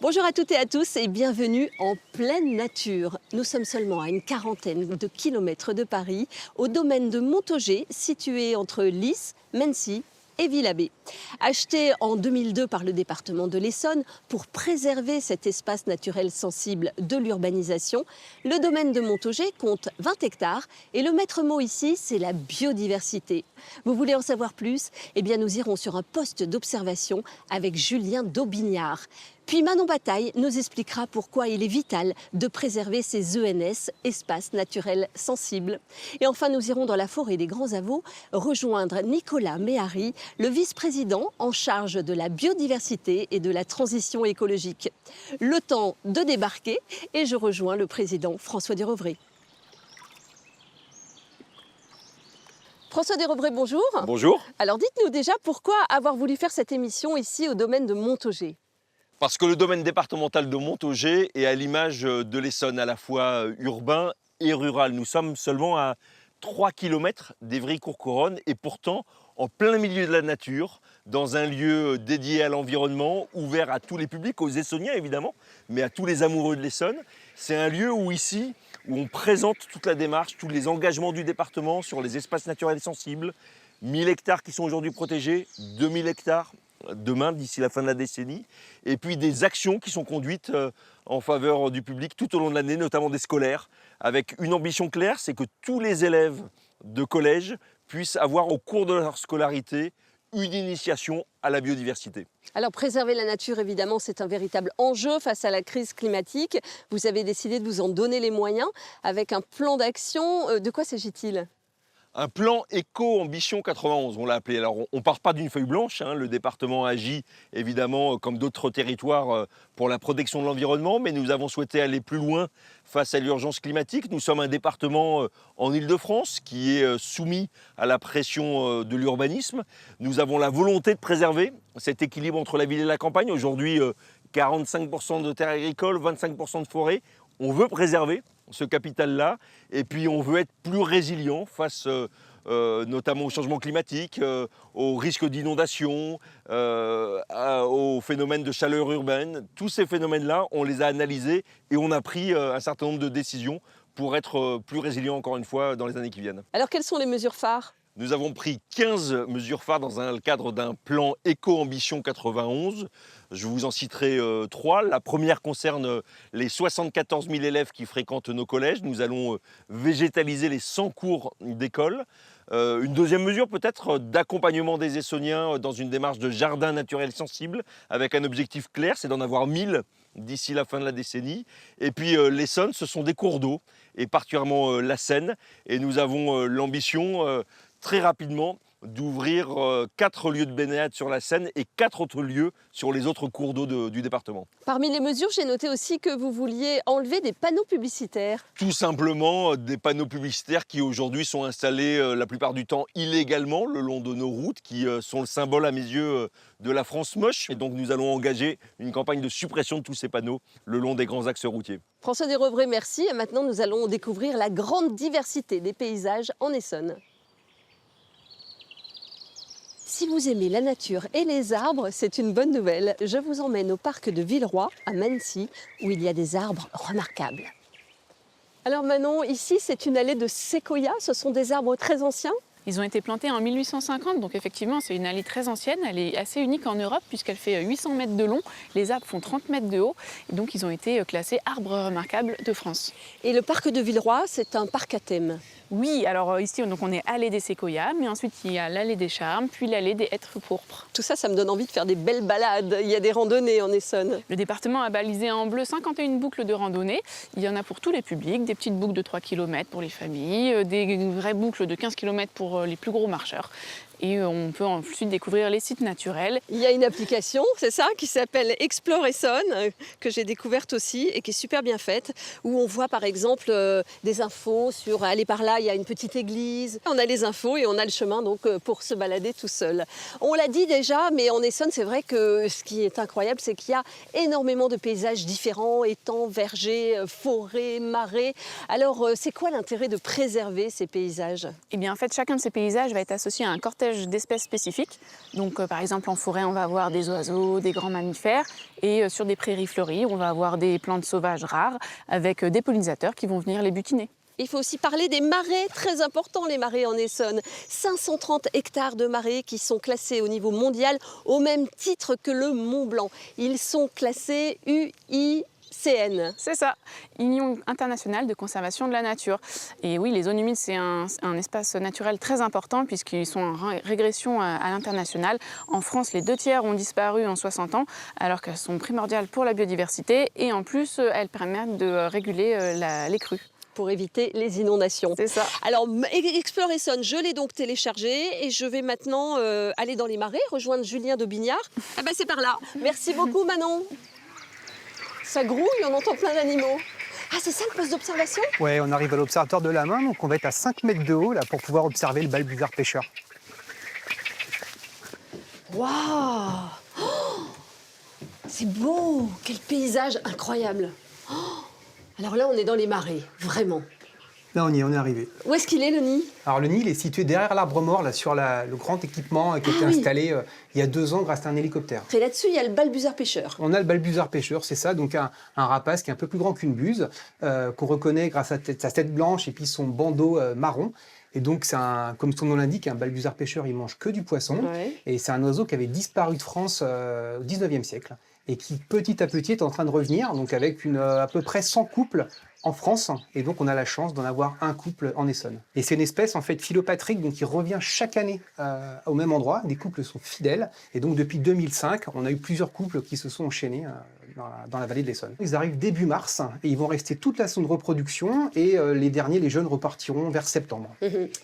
Bonjour à toutes et à tous et bienvenue en pleine nature. Nous sommes seulement à une quarantaine de kilomètres de Paris, au domaine de Montaugé, situé entre Lys, Mennecy et Villabé. Acheté en 2002 par le département de l'Essonne pour préserver cet espace naturel sensible de l'urbanisation, le domaine de Montaugé compte 20 hectares et le maître mot ici, c'est la biodiversité. Vous voulez en savoir plus? Eh bien, nous irons sur un poste d'observation avec Julien Daubignard. Puis Manon Bataille nous expliquera pourquoi il est vital de préserver ces ENS, espaces naturels sensibles. Et enfin, nous irons dans la forêt des Grands Avaux rejoindre Nicolas Méhari, le vice-président en charge de la biodiversité et de la transition écologique. Le temps de débarquer et je rejoins le président François Desrevrés. François Desrevrés, bonjour. Bonjour. Alors dites-nous déjà pourquoi avoir voulu faire cette émission ici au domaine de Montaugé. Parce que le domaine départemental de Montaugé est à l'image de l'Essonne, à la fois urbain et rural. Nous sommes seulement à 3 km d'Évry-Courcouronnes et pourtant en plein milieu de la nature, dans un lieu dédié à l'environnement, ouvert à tous les publics, aux Essonniens évidemment, mais à tous les amoureux de l'Essonne. C'est un lieu où ici, où on présente toute la démarche, tous les engagements du département sur les espaces naturels sensibles. 1000 hectares qui sont aujourd'hui protégés, 2000 hectares demain, d'ici la fin de la décennie, et puis des actions qui sont conduites en faveur du public tout au long de l'année, notamment des scolaires, avec une ambition claire, c'est que tous les élèves de collège puissent avoir au cours de leur scolarité une initiation à la biodiversité. Alors préserver la nature, évidemment, c'est un véritable enjeu face à la crise climatique. Vous avez décidé de vous en donner les moyens avec un plan d'action. De quoi s'agit-il ? Un plan Éco-Ambition 91, on l'a appelé. Alors, on ne part pas d'une feuille blanche. Le département agit évidemment comme d'autres territoires pour la protection de l'environnement, mais nous avons souhaité aller plus loin face à l'urgence climatique. Nous sommes un département en Île-de-France qui est soumis à la pression de l'urbanisme. Nous avons la volonté de préserver cet équilibre entre la ville et la campagne. Aujourd'hui, 45% de terres agricoles, 25% de forêts. On veut préserver ce capital-là, et puis on veut être plus résilient face notamment au changement climatique, aux risques d'inondation, aux phénomènes de chaleur urbaine. Tous ces phénomènes-là, on les a analysés et on a pris un certain nombre de décisions pour être plus résilient, encore une fois, dans les années qui viennent. Alors quelles sont les mesures phares ? Nous avons pris 15 mesures phares dans le cadre d'un plan Éco-Ambition 91. Je vous en citerai 3. La première concerne les 74 000 élèves qui fréquentent nos collèges. Nous allons végétaliser les 100 cours d'école. Une deuxième mesure peut-être d'accompagnement des Essonniens dans une démarche de jardin naturel sensible avec un objectif clair, c'est d'en avoir 1000 d'ici la fin de la décennie. Et puis l'Essonne, ce sont des cours d'eau et particulièrement la Seine. Et nous avons l'ambition très rapidement d'ouvrir 4 lieux de baignade sur la Seine et 4 autres lieux sur les autres cours d'eau du département. Parmi les mesures, j'ai noté aussi que vous vouliez enlever des panneaux publicitaires. Tout simplement des panneaux publicitaires qui aujourd'hui sont installés la plupart du temps illégalement le long de nos routes, qui sont le symbole à mes yeux de la France moche. Et donc nous allons engager une campagne de suppression de tous ces panneaux le long des grands axes routiers. François Desrevrés, merci. Et maintenant, nous allons découvrir la grande diversité des paysages en Essonne. Si vous aimez la nature et les arbres, c'est une bonne nouvelle. Je vous emmène au parc de Villeroy, à Mennecy, où il y a des arbres remarquables. Alors Manon, ici c'est une allée de séquoias, ce sont des arbres très anciens. Ils ont été plantés en 1850, donc effectivement c'est une allée très ancienne, elle est assez unique en Europe puisqu'elle fait 800 mètres de long, les arbres font 30 mètres de haut, et donc ils ont été classés arbres remarquables de France. Et le parc de Villeroy, c'est un parc à thème. Oui, alors ici donc on est allée des séquoias, mais ensuite il y a l'allée des charmes, puis l'allée des hêtres pourpres. Tout ça, ça me donne envie de faire des belles balades. Il y a des randonnées en Essonne. Le département a balisé en bleu 51 boucles de randonnée. Il y en a pour tous les publics, des petites boucles de 3 km pour les familles, des vraies boucles de 15 km pour les plus gros marcheurs. Et on peut ensuite découvrir les sites naturels. Il y a une application, c'est ça, qui s'appelle Explore Essonne, que j'ai découverte aussi et qui est super bien faite, où on voit par exemple des infos sur aller par là, il y a une petite église. On a les infos et on a le chemin donc pour se balader tout seul. On l'a dit déjà, mais en Essonne, c'est vrai que ce qui est incroyable, c'est qu'il y a énormément de paysages différents, étangs, vergers, forêts, marais. Alors, c'est quoi l'intérêt de préserver ces paysages ? Eh bien, en fait, chacun de ces paysages va être associé à un cortège protège d'espèces spécifiques. Donc par exemple en forêt, on va avoir des oiseaux, des grands mammifères. Et sur des prairies fleuries, on va avoir des plantes sauvages rares avec des pollinisateurs qui vont venir les butiner. Il faut aussi parler des marais, très importants les marais en Essonne. 530 hectares de marais qui sont classés au niveau mondial au même titre que le Mont Blanc. Ils sont classés UICN. C'est ça, Union internationale de conservation de la nature. Et oui, les zones humides, c'est un espace naturel très important puisqu'ils sont en régression à l'international. En France, les 2/3 ont disparu en 60 ans, alors qu'elles sont primordiales pour la biodiversité. Et en plus, elles permettent de réguler les crues. Pour éviter les inondations. C'est ça. Alors, Explore Essonne, je l'ai donc téléchargé et je vais maintenant aller dans les marais, rejoindre Julien d'Aubignard. Ah ben c'est par là. Merci beaucoup Manon. Ça grouille, on entend plein d'animaux. Ah, c'est ça le poste d'observation? Ouais, on arrive à l'observatoire de la Main, donc on va être à 5 mètres de haut là, pour pouvoir observer le balbuzard pêcheur. Waouh! Oh, c'est beau! Quel paysage incroyable! Oh, alors là, on est dans les marais, vraiment. Là, on y est, on est arrivé. Où est-ce qu'il est, le nid? Alors, le nid, il est situé derrière l'arbre mort, là, sur le grand équipement qui a été installé il y a 2 ans grâce à un hélicoptère. Et là-dessus, il y a le balbuzard pêcheur. On a le balbuzard pêcheur, c'est ça, donc un rapace qui est un peu plus grand qu'une buse, qu'on reconnaît grâce à sa tête blanche et puis son bandeau marron. Et donc, comme son nom l'indique, un balbuzard pêcheur, il mange que du poisson. Ouais. Et c'est un oiseau qui avait disparu de France au 19e siècle et qui, petit à petit, est en train de revenir, donc avec à peu près 100 couples en France, et donc on a la chance d'en avoir un couple en Essonne. Et c'est une espèce en fait philopatrique, donc qui revient chaque année au même endroit. Les couples sont fidèles, et donc depuis 2005, on a eu plusieurs couples qui se sont enchaînés dans la vallée de l'Essonne. Ils arrivent début mars, et ils vont rester toute la saison de reproduction, et les derniers, les jeunes, repartiront vers septembre.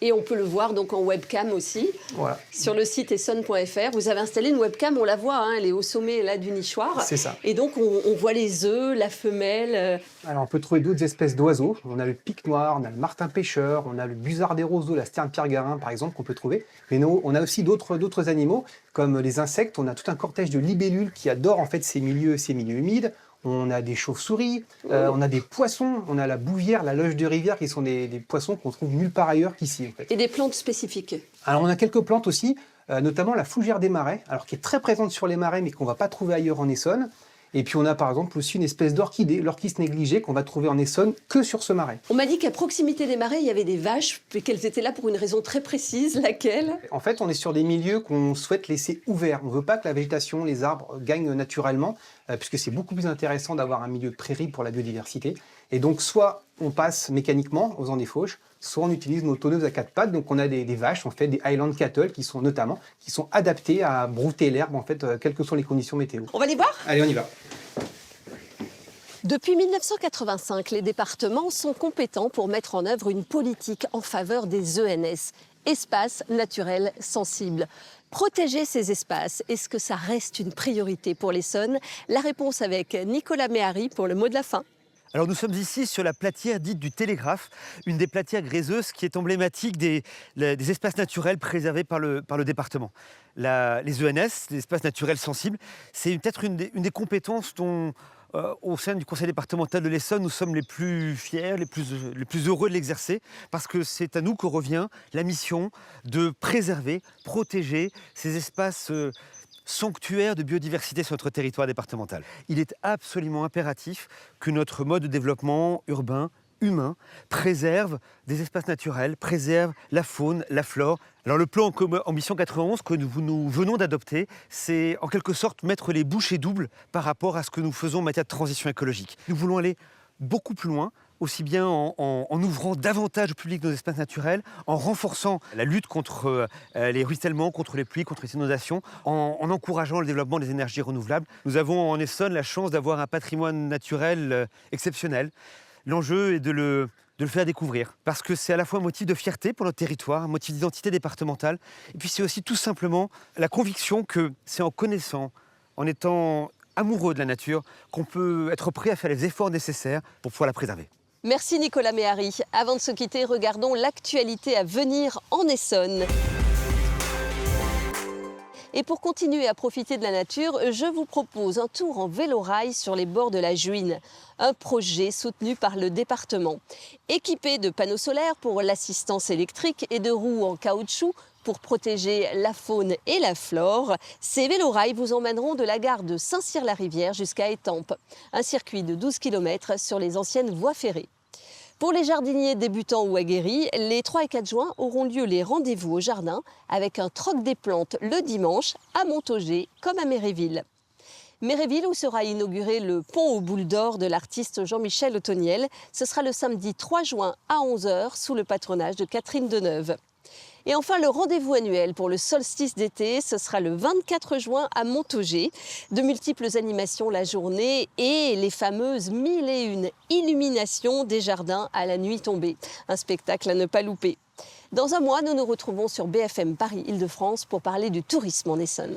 Et on peut le voir donc en webcam aussi, Voilà. sur le site essonne.fr. Vous avez installé une webcam, on la voit, hein, elle est au sommet là, du nichoir. C'est ça. Et donc on voit les œufs, la femelle. Alors on peut trouver d'autres espèces d'oiseaux. On a le pic noir, on a le martin pêcheur, on a le busard des roseaux, la sterne pierre-garin par exemple qu'on peut trouver. Mais nous, on a aussi d'autres animaux comme les insectes. On a tout un cortège de libellules qui adorent en fait ces milieux humides. On a des chauves-souris, on a des poissons, on a la bouvière, la loge de rivière qui sont des poissons qu'on trouve nulle part ailleurs qu'ici en fait. Et des plantes spécifiques. Alors on a quelques plantes aussi, notamment la fougère des marais, alors qui est très présente sur les marais mais qu'on ne va pas trouver ailleurs en Essonne. Et puis on a par exemple aussi une espèce d'orchidée, l'orchis négligée, qu'on va trouver en Essonne que sur ce marais. On m'a dit qu'à proximité des marais, il y avait des vaches, et qu'elles étaient là pour une raison très précise, laquelle? En fait, on est sur des milieux qu'on souhaite laisser ouverts. On ne veut pas que la végétation, les arbres gagnent naturellement, puisque c'est beaucoup plus intéressant d'avoir un milieu de prairie pour la biodiversité. Et donc soit on passe mécaniquement en faisant des fauches, soit on utilise nos tonneuses à 4 pattes. Donc on a des vaches, en fait, des Highland Cattle qui sont adaptées à brouter l'herbe, en fait, quelles que soient les conditions météo. On va les voir? Allez, on y va. Depuis 1985, les départements sont compétents pour mettre en œuvre une politique en faveur des ENS, espaces naturels sensibles. Protéger ces espaces, est-ce que ça reste une priorité pour l'Essonne? La réponse avec Nicolas Méhari pour le mot de la fin. Alors nous sommes ici sur la platière dite du Télégraphe, une des platières gréseuses qui est emblématique des espaces naturels préservés par le département. Les ENS, les espaces naturels sensibles, c'est peut-être une des compétences dont, au sein du conseil départemental de l'Essonne, nous sommes les plus fiers, les plus heureux de l'exercer, parce que c'est à nous que revient la mission de préserver, protéger ces espaces sanctuaire de biodiversité sur notre territoire départemental. Il est absolument impératif que notre mode de développement urbain, humain, préserve des espaces naturels, préserve la faune, la flore. Alors le plan Ambition 91 que nous venons d'adopter, c'est en quelque sorte mettre les bouchées doubles par rapport à ce que nous faisons en matière de transition écologique. Nous voulons aller beaucoup plus loin, aussi bien en ouvrant davantage au public nos espaces naturels, en renforçant la lutte contre les ruissellements, contre les pluies, contre les inondations, en encourageant le développement des énergies renouvelables. Nous avons en Essonne la chance d'avoir un patrimoine naturel exceptionnel. L'enjeu est de le faire découvrir, parce que c'est à la fois un motif de fierté pour notre territoire, un motif d'identité départementale, et puis c'est aussi tout simplement la conviction que c'est en connaissant, en étant amoureux de la nature, qu'on peut être prêt à faire les efforts nécessaires pour pouvoir la préserver. Merci Nicolas Méhari. Avant de se quitter, regardons l'actualité à venir en Essonne. Et pour continuer à profiter de la nature, je vous propose un tour en vélo-rail sur les bords de la Juine. Un projet soutenu par le département. Équipé de panneaux solaires pour l'assistance électrique et de roues en caoutchouc, Pour protéger la faune et la flore, ces vélorails vous emmèneront de la gare de Saint-Cyr-la-Rivière jusqu'à Étampes. Un circuit de 12 km sur les anciennes voies ferrées. Pour les jardiniers débutants ou aguerris, les 3 et 4 juin auront lieu les rendez-vous au jardin avec un troc des plantes le dimanche à Montaugé comme à Méréville. Méréville où sera inauguré le pont aux boules d'or de l'artiste Jean-Michel Othoniel. Ce sera le samedi 3 juin à 11 h sous le patronage de Catherine Deneuve. Et enfin, le rendez-vous annuel pour le solstice d'été, ce sera le 24 juin à Montaugé. De multiples animations la journée et les fameuses 1001 illuminations des jardins à la nuit tombée. Un spectacle à ne pas louper. Dans un mois, nous nous retrouvons sur BFM Paris Île-de-France pour parler du tourisme en Essonne.